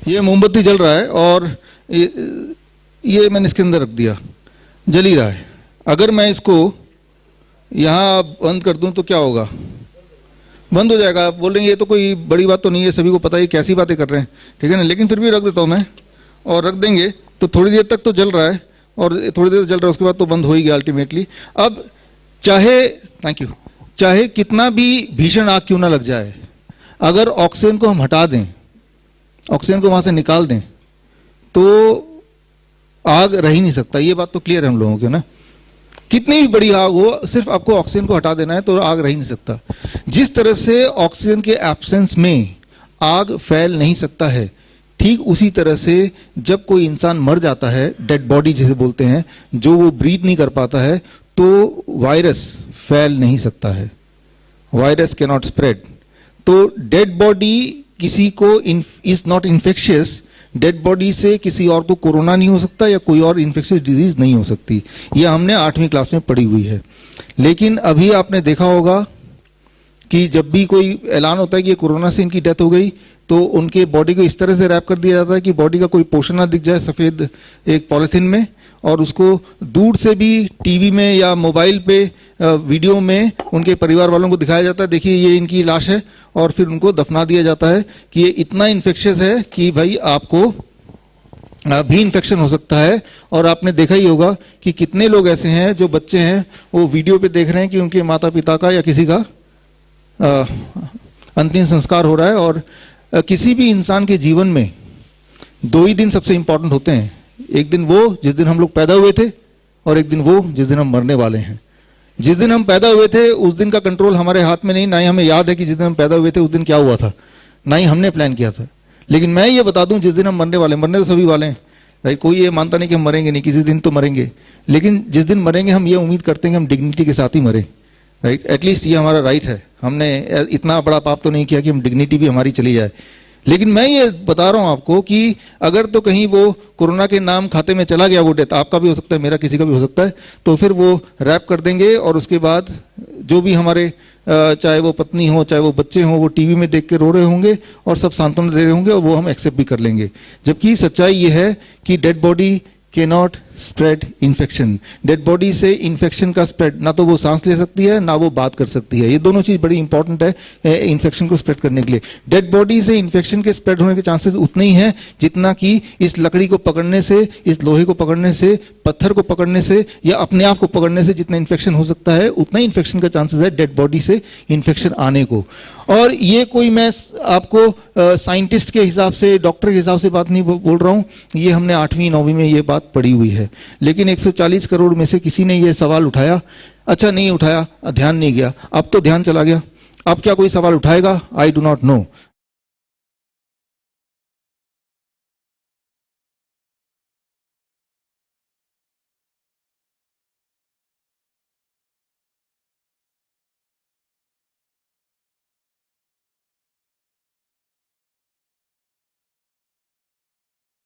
ये मोमबत्ती जल रहा है और ये मैंने इसके अंदर रख दिया, जल ही रहा है। अगर मैं इसको यहाँ बंद कर दूं तो क्या होगा? बंद हो जाएगा। आप बोलेंगे ये तो कोई बड़ी बात तो नहीं है, सभी को पता है कैसी बातें कर रहे हैं, ठीक है ना। लेकिन फिर भी रख देता हूँ मैं, और रख देंगे तो थोड़ी देर तक तो जल रहा है, और थोड़ी देर जल रहा है, उसके बाद तो बंद हो ही गया अल्टीमेटली। अब चाहे, थैंक यू, चाहे कितना भी भीषण आग क्यों ना लग जाए, अगर ऑक्सीजन को हम हटा दें, ऑक्सीजन को वहां से निकाल दें, तो आग रह ही नहीं सकता। ये बात तो क्लियर है हम लोगों को ना। कितनी भी बड़ी आग हो, सिर्फ आपको ऑक्सीजन को हटा देना है तो आग रह ही नहीं सकता। जिस तरह से ऑक्सीजन के एब्सेंस में आग फैल नहीं सकता है, ठीक उसी तरह से जब कोई इंसान मर जाता है, डेड बॉडी जिसे बोलते हैं, जो वो ब्रीथ नहीं कर पाता है, तो वायरस फैल नहीं सकता है, वायरस कैन नॉट स्प्रेड। तो डेड बॉडी किसी को is not infectious, dead body से किसी और को कोरोना नहीं हो सकता या कोई और इन्फेक्शियस डिजीज नहीं हो सकती। यह हमने 8वीं क्लास में पढ़ी हुई है। लेकिन अभी आपने देखा होगा कि जब भी कोई ऐलान होता है कि ये कोरोना से इनकी डेथ हो गई, तो उनके बॉडी को इस तरह से रैप कर दिया जाता है कि बॉडी का कोई पोर्शन ना दिख जाए सफेद एक पॉलिथीन में, और उसको दूर से भी टीवी में या मोबाइल पे वीडियो में उनके परिवार वालों को दिखाया जाता है, देखिए ये इनकी लाश है, और फिर उनको दफना दिया जाता है कि ये इतना इन्फेक्शियस है कि भाई आपको भी इन्फेक्शन हो सकता है। और आपने देखा ही होगा कि कितने लोग ऐसे हैं जो बच्चे हैं वो वीडियो पे देख रहे हैं कि उनके माता पिता का या किसी का अंतिम संस्कार हो रहा है। और किसी भी इंसान के जीवन में 2 ही दिन सबसे इंपॉर्टेंट होते हैं, एक दिन वो जिस दिन हम लोग पैदा हुए थे, और एक दिन वो जिस दिन हम मरने वाले हैं। जिस दिन हम पैदा हुए थे उस दिन का कंट्रोल हमारे हाथ में नहीं, ना ही हमें याद है कि जिस दिन हम पैदा हुए थे उस दिन क्या हुआ था, ना ही हमने प्लान किया था। लेकिन मैं ये बता दूं, जिस दिन हम मरने वाले, मरने तो सभी वाले हैं, राइट। कोई ये मानता नहीं कि हम मरेंगे नहीं, किसी दिन तो मरेंगे। लेकिन जिस दिन मरेंगे हम ये उम्मीद करते हैं कि हम डिग्निटी के साथ ही मरे, राइट। एटलीस्ट ये हमारा राइट है। हमने इतना बड़ा पाप तो नहीं किया कि हम डिग्निटी भी हमारी चली जाए। लेकिन मैं ये बता रहा हूं आपको कि अगर तो कहीं वो कोरोना के नाम खाते में चला गया वो डेथ, आपका भी हो सकता है, मेरा किसी का भी हो सकता है, तो फिर वो रैप कर देंगे, और उसके बाद जो भी हमारे चाहे वो पत्नी हो चाहे वो बच्चे हों, वो टीवी में देख के रो रहे होंगे और सब सांत्वना दे रहे होंगे, और वो हम एक्सेप्ट भी कर लेंगे। जबकि सच्चाई ये है कि डेड बॉडी के not spread infection. Dead body से इन्फेक्शन का स्प्रेड, ना तो वो सांस ले सकती है ना वो बात कर सकती है। ये दोनों चीज बड़ी इंपॉर्टेंट है इन्फेक्शन को स्प्रेड करने के लिए। डेड बॉडी से इन्फेक्शन के स्प्रेड होने के चांसेस उतने ही हैं जितना कि इस लकड़ी को पकड़ने से, इस लोहे को पकड़ने से, पत्थर को पकड़ने से या अपने आप को पकड़ने से जितना इन्फेक्शन हो सकता है, उतना ही इन्फेक्शन का चांसेस है डेड बॉडी से इन्फेक्शन आने को। और ये कोई मैं आपको साइंटिस्ट के हिसाब से, डॉक्टर के हिसाब से बात नहीं बोल रहा हूं, ये हमने 8वीं 9वीं में ये बात पढ़ी हुई है। लेकिन 140 करोड़ में से किसी ने ये सवाल उठाया? अच्छा, नहीं उठाया, ध्यान नहीं गया। अब तो ध्यान चला गया। अब क्या कोई सवाल उठाएगा? I do not know.